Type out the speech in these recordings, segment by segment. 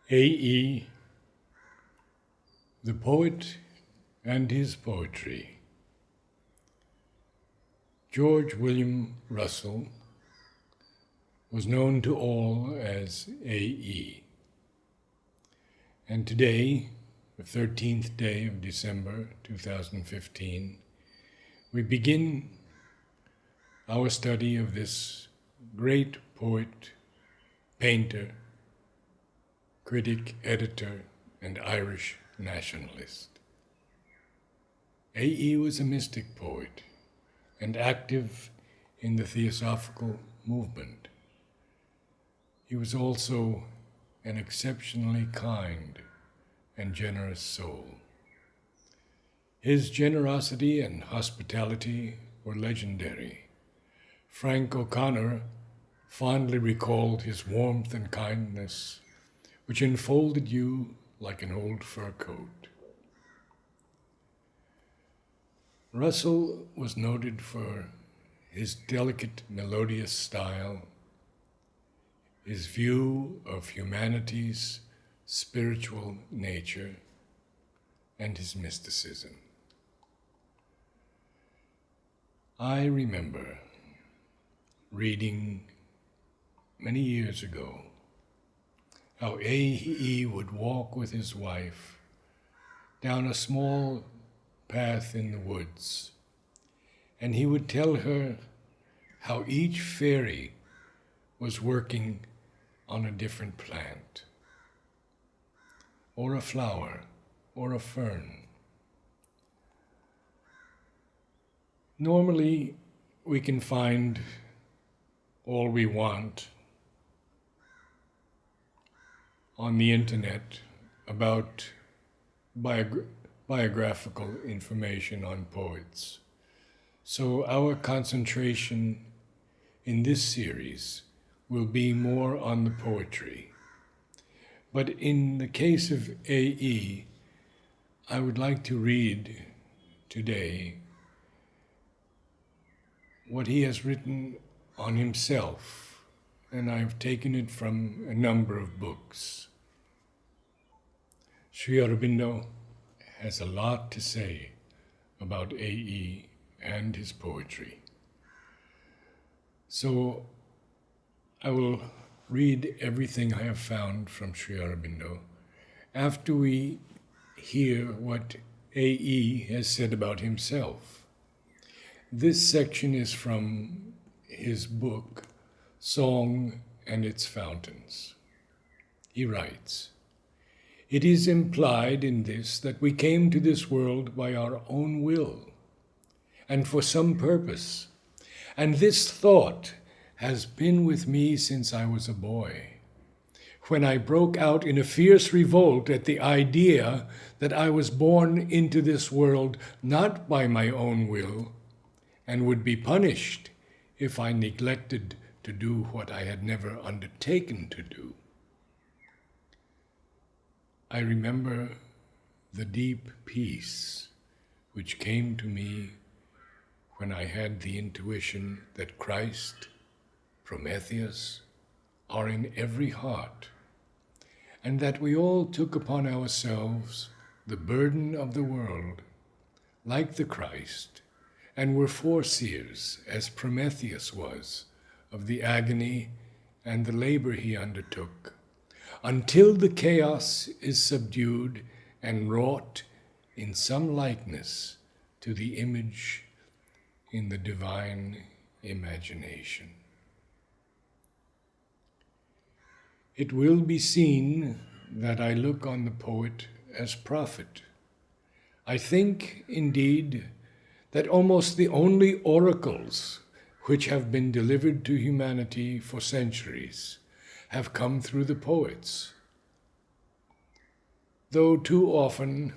A.E., the poet and his poetry. George William Russell was known to all as A.E. And today, the 13th day of December 2015, we begin our study of this great poet, painter, critic, editor, and Irish nationalist. A.E. was a mystic poet and active in the Theosophical movement. He was also an exceptionally kind and generous soul. His generosity and hospitality were legendary. Frank O'Connor fondly recalled his warmth and kindness, which enfolded you like an old fur coat. Russell was noted for his delicate, melodious style, his view of humanity's spiritual nature, and his mysticism. I remember reading many years ago how A.E. would walk with his wife down a small path in the woods, and he would tell her how each fairy was working on a different plant, or a flower, or a fern. Normally, we can find all we want on the internet about biographical information on poets. So our concentration in this series will be more on the poetry. But in the case of A.E., I would like to read today what he has written on himself, and I've taken it from a number of books. Sri Aurobindo has a lot to say about A.E. and his poetry. So I will read everything I have found from Sri Aurobindo after we hear what A.E. has said about himself. This section is from his book, Song and Its Fountains. He writes, "It is implied in this that we came to this world by our own will and for some purpose, and this thought has been with me since I was a boy, when I broke out in a fierce revolt at the idea that I was born into this world not by my own will, and would be punished if I neglected to do what I had never undertaken to do. I remember the deep peace which came to me when I had the intuition that Christ, Prometheus, are in every heart, and that we all took upon ourselves the burden of the world, like the Christ, and were foreseers, as Prometheus was, of the agony and the labor he undertook, until the chaos is subdued and wrought in some likeness to the image in the divine imagination. It will be seen that I look on the poet as prophet. I think, indeed, that almost the only oracles which have been delivered to humanity for centuries have come through the poets, though too often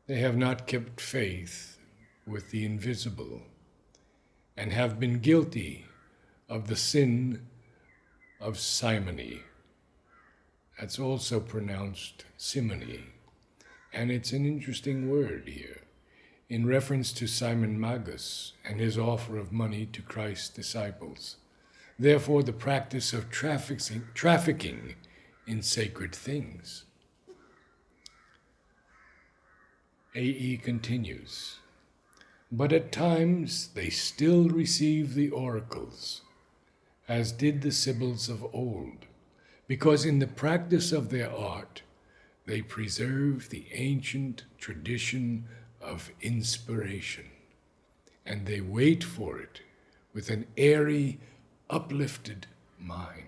they have not kept faith with the invisible and have been guilty of the sin of simony. That's also pronounced simony, and it's an interesting word here, in reference to Simon Magus and his offer of money to Christ's disciples. Therefore, the practice of trafficking in sacred things. A.E. continues, but at times they still receive the oracles, as did the Sibyls of old, because in the practice of their art they preserve the ancient tradition of inspiration, and they wait for it with an airy, uplifted mind.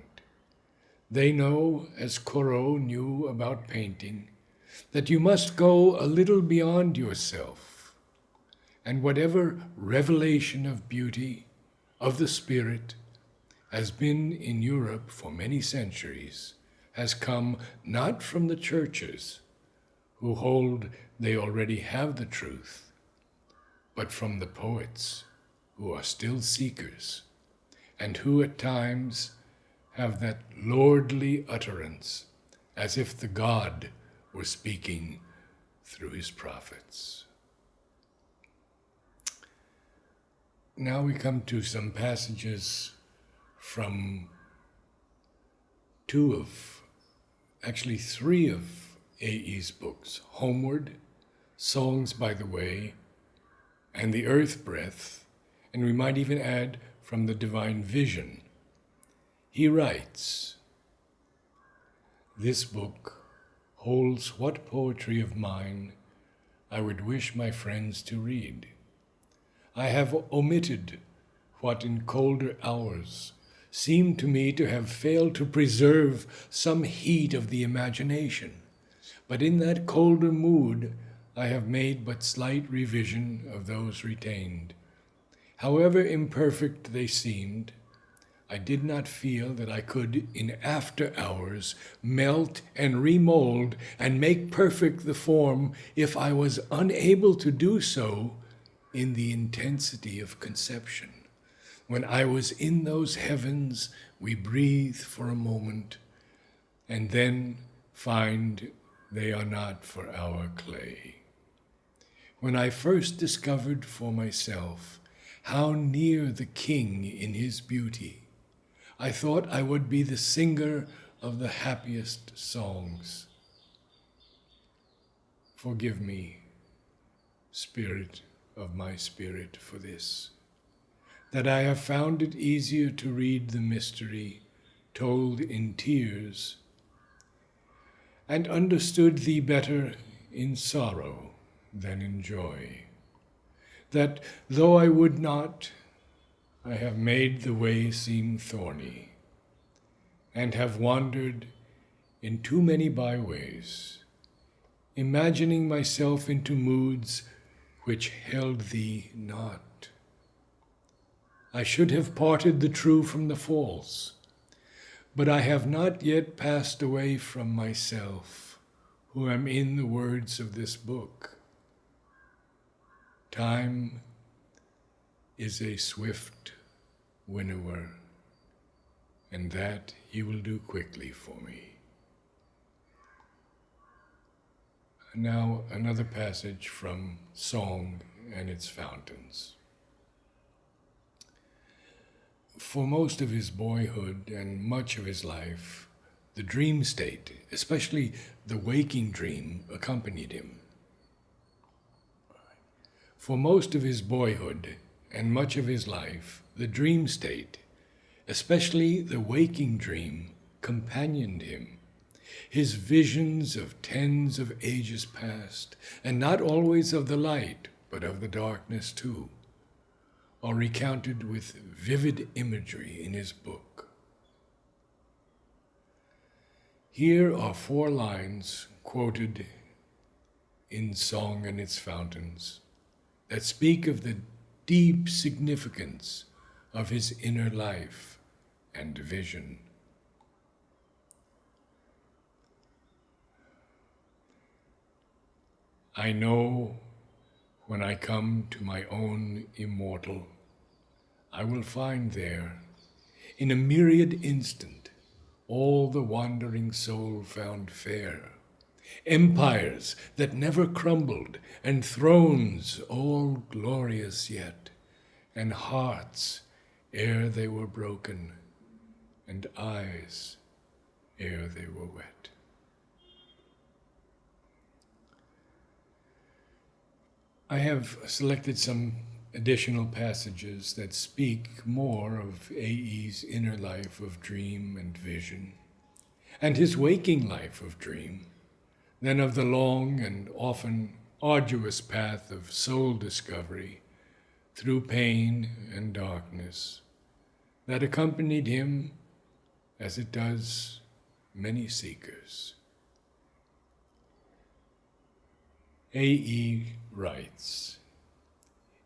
They know, as Corot knew about painting, that you must go a little beyond yourself, and whatever revelation of beauty, of the spirit, has been in Europe for many centuries, has come not from the churches, who hold they already have the truth, but from the poets, who are still seekers, and who at times have that lordly utterance, as if the God were speaking through his prophets. Now we come to some passages from three of A.E.'s books, Homeward, Songs by the Way, and The Earth Breath, and we might even add from the Divine Vision. He writes, "This book holds what poetry of mine I would wish my friends to read. I have omitted what in colder hours seemed to me to have failed to preserve some heat of the imagination, but in that colder mood I have made but slight revision of those retained. However imperfect they seemed, I did not feel that I could in after hours melt and remold and make perfect the form if I was unable to do so in the intensity of conception. When I was in those heavens, we breathe for a moment and then find they are not for our clay. When I first discovered for myself how near the King in his beauty, I thought I would be the singer of the happiest songs. Forgive me, Spirit of my spirit, for this, that I have found it easier to read the mystery told in tears, and understood thee better in sorrow than in joy. That though I would not, I have made the way seem thorny, and have wandered in too many byways, imagining myself into moods which held thee not. I should have parted the true from the false, but I have not yet passed away from myself, who am in the words of this book. Time is a swift winnower, and that he will do quickly for me." Now another passage from Song and its Fountains. For most of his boyhood and much of his life, the dream state, especially the waking dream, accompanied him. For most of his boyhood and much of his life, the dream state, especially the waking dream, companioned him. His visions of tens of ages past, and not always of the light, but of the darkness too, are recounted with vivid imagery in his book. Here are 4 lines quoted in Song and its Fountains that speak of the deep significance of his inner life and vision. I know when I come to my own immortal, I will find there, in a myriad instant, all the wandering soul found fair, empires that never crumbled, and thrones all glorious yet, and hearts ere they were broken, and eyes ere they were wet. I have selected some additional passages that speak more of A.E.'s inner life of dream and vision, and his waking life of dream, than of the long and often arduous path of soul discovery through pain and darkness that accompanied him as it does many seekers. A.E. writes,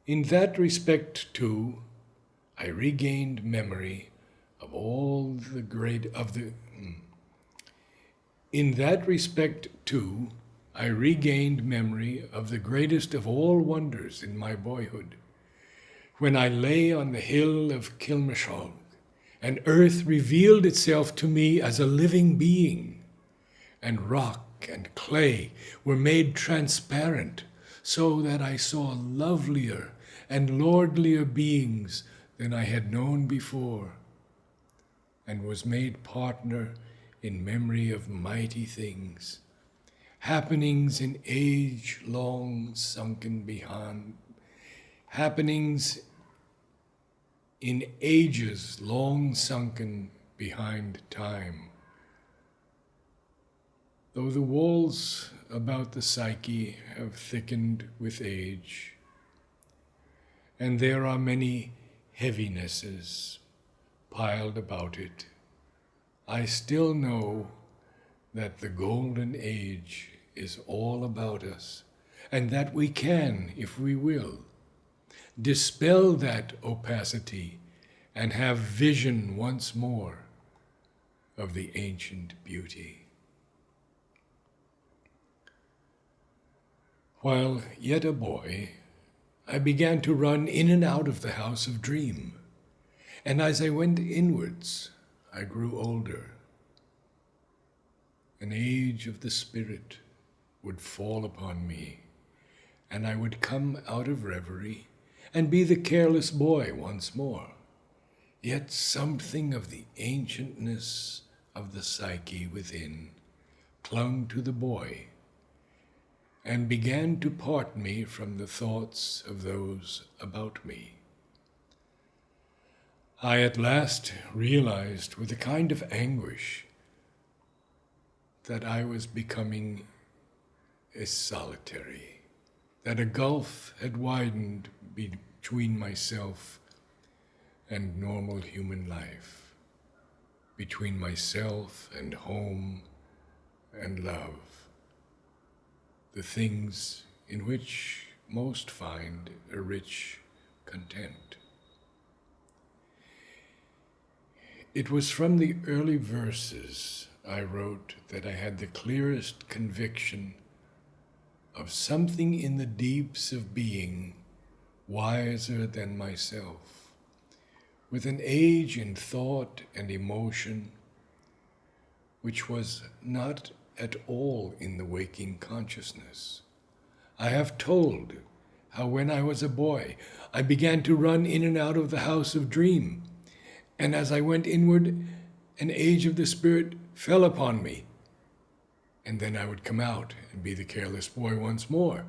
"In that respect, too, I regained memory of all the great of the. In that respect, too, I regained memory of the greatest of all wonders in my boyhood, when I lay on the hill of Kilmashog, and earth revealed itself to me as a living being, and rock and clay were made transparent, so that I saw lovelier and lordlier beings than I had known before, and was made partner in memory of mighty things, happenings in age long sunken behind, happenings in ages long sunken behind time. Though the walls about the psyche have thickened with age, and there are many heavinesses piled about it, I still know that the golden age is all about us, and that we can, if we will, dispel that opacity and have vision once more of the ancient beauty." While yet a boy, I began to run in and out of the house of dream, and as I went inwards, I grew older. An age of the spirit would fall upon me, and I would come out of reverie and be the careless boy once more. Yet something of the ancientness of the psyche within clung to the boy and began to part me from the thoughts of those about me. I at last realized with a kind of anguish that I was becoming a solitary, that a gulf had widened between myself and normal human life, between myself and home and love, the things in which most find a rich content. It was from the early verses I wrote that I had the clearest conviction of something in the deeps of being wiser than myself, with an age in thought and emotion which was not at all in the waking consciousness. I have told how when I was a boy, I began to run in and out of the house of dream, and as I went inward, an age of the spirit fell upon me, and then I would come out and be the careless boy once more,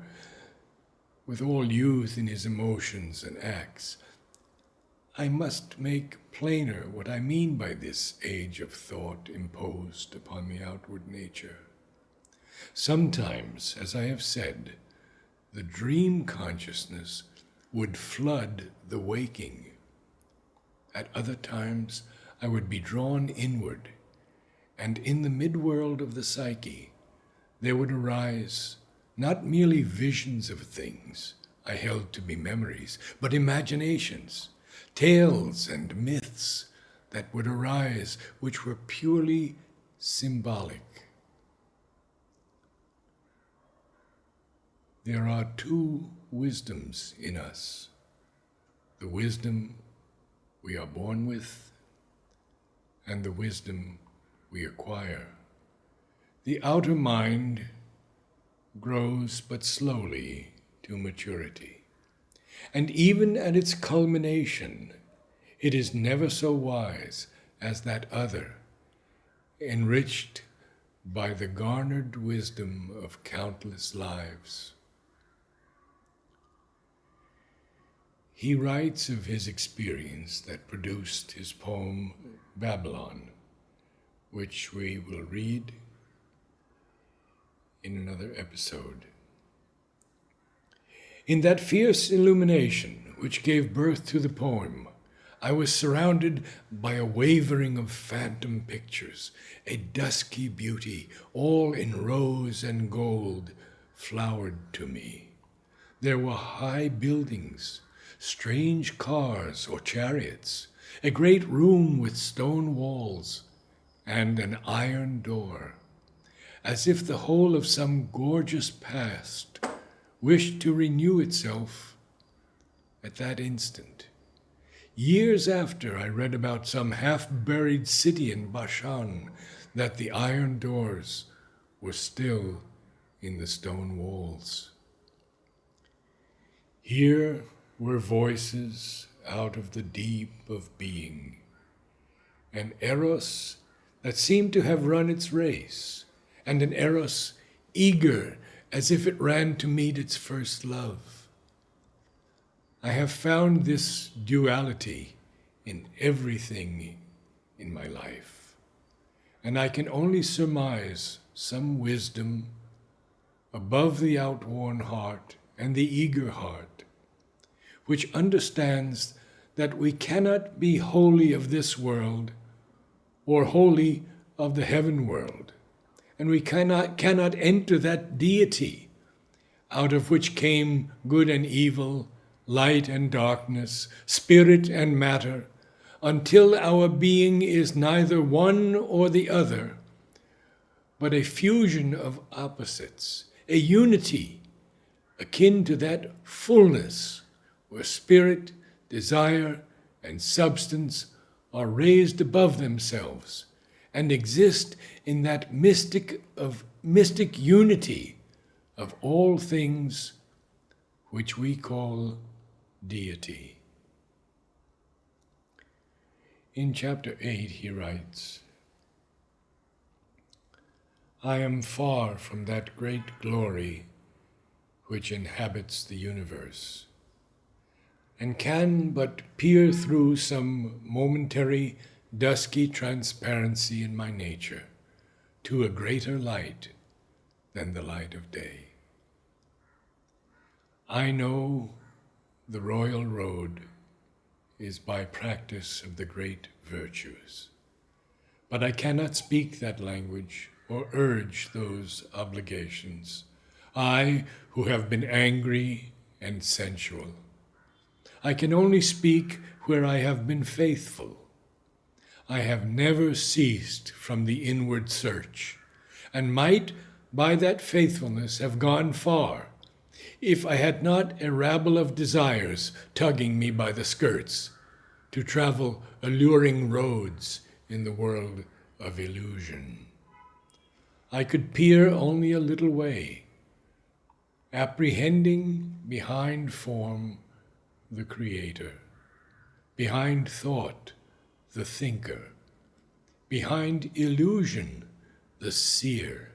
with all youth in his emotions and acts. I must make plainer what I mean by this age of thought imposed upon the outward nature. Sometimes, as I have said, the dream consciousness would flood the waking. At other times, I would be drawn inward, and in the midworld of the psyche, there would arise not merely visions of things I held to be memories, but imaginations, tales and myths that would arise, which were purely symbolic. There are two wisdoms in us: the wisdom we are born with and the wisdom we acquire. The outer mind grows but slowly to maturity, and even at its culmination, it is never so wise as that other, enriched by the garnered wisdom of countless lives. He writes of his experience that produced his poem Babylon, which we will read in another episode. In that fierce illumination which gave birth to the poem, I was surrounded by a wavering of phantom pictures, a dusky beauty, all in rose and gold, flowered to me. There were high buildings, strange cars or chariots, a great room with stone walls, and an iron door, as if the whole of some gorgeous past wished to renew itself at that instant. Years after, I read about some half-buried city in Bashan, that the iron doors were still in the stone walls. Here were voices out of the deep of being, an eros that seemed to have run its race, and an eros eager as if it ran to meet its first love. I have found this duality in everything in my life, and I can only surmise some wisdom above the outworn heart and the eager heart, which understands that we cannot be wholly of this world or wholly of the heaven world, and we cannot enter that deity out of which came good and evil, light and darkness, spirit and matter, until our being is neither one or the other, but a fusion of opposites, a unity akin to that fullness where spirit, desire, and substance are raised above themselves and exist in that mystic unity of all things which we call deity. In chapter 8 he writes, I am far from that great glory which inhabits the universe, and can but peer through some momentary dusky transparency in my nature to a greater light than the light of day. I know the royal road is by practice of the great virtues, but I cannot speak that language or urge those obligations, I who have been angry and sensual. I can only speak where I have been faithful. I have never ceased from the inward search, and might by that faithfulness have gone far, if I had not a rabble of desires tugging me by the skirts to travel alluring roads in the world of illusion. I could peer only a little way, apprehending behind form the Creator, behind thought the thinker, behind illusion the seer,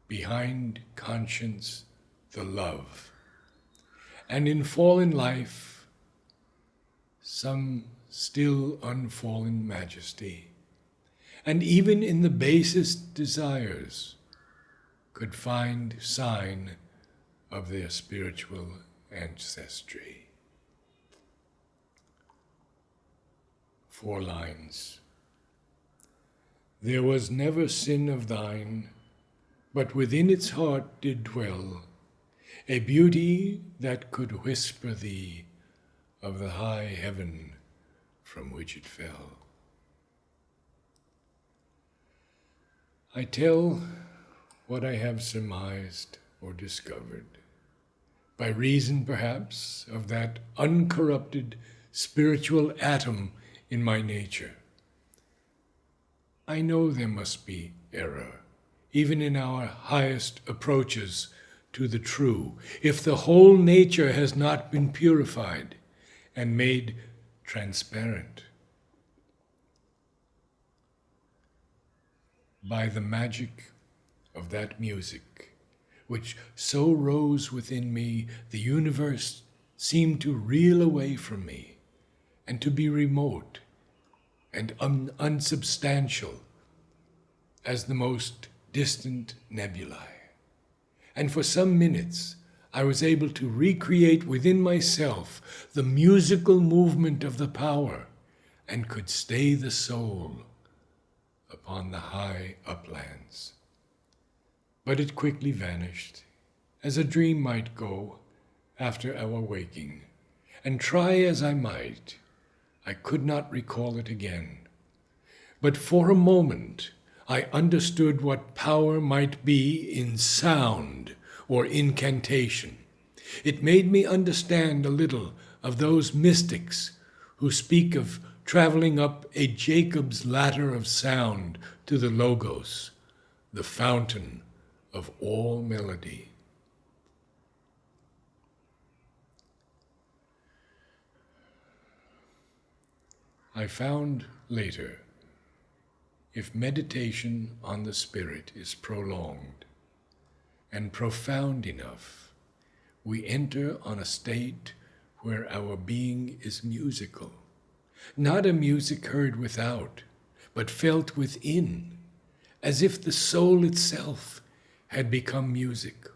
behind conscience the love, and in fallen life some still unfallen majesty, and even in the basest desires could find sign of their spiritual ancestry. 4 lines. There was never sin of thine, but within its heart did dwell a beauty that could whisper thee of the high heaven from which it fell. I tell what I have surmised or discovered, by reason perhaps of that uncorrupted spiritual atom in my nature. I know there must be error, even in our highest approaches to the true, if the whole nature has not been purified and made transparent. by the magic of that music, which so rose within me, the universe seemed to reel away from me and to be remote and unsubstantial as the most distant nebulae. And for some minutes, I was able to recreate within myself the musical movement of the power and could stay the soul upon the high uplands. But it quickly vanished, as a dream might go after our waking, and try as I might, I could not recall it again. But for a moment, I understood what power might be in sound or incantation. It made me understand a little of those mystics who speak of traveling up a Jacob's ladder of sound to the Logos, the fountain of all melody. I found later, if meditation on the Spirit is prolonged and profound enough, we enter on a state where our being is musical, not a music heard without, but felt within, as if the soul itself had become music,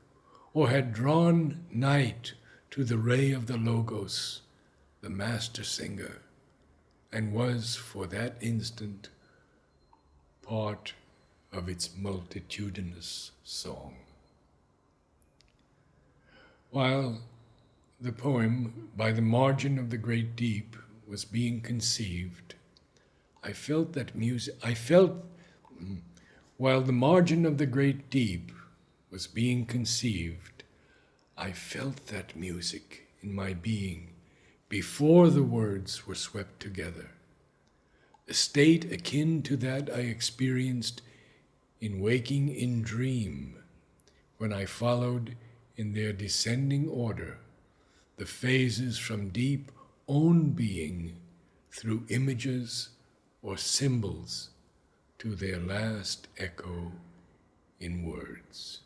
or had drawn night to the ray of the Logos, the master singer, and was for that instant part of its multitudinous song. While the poem By the Margin of the Great Deep was being conceived, while the margin of the great deep was being conceived, I felt that music in my being before the words were swept together, a state akin to that I experienced in waking in dream, when I followed in their descending order the phases from deep own being through images or symbols to their last echo in words.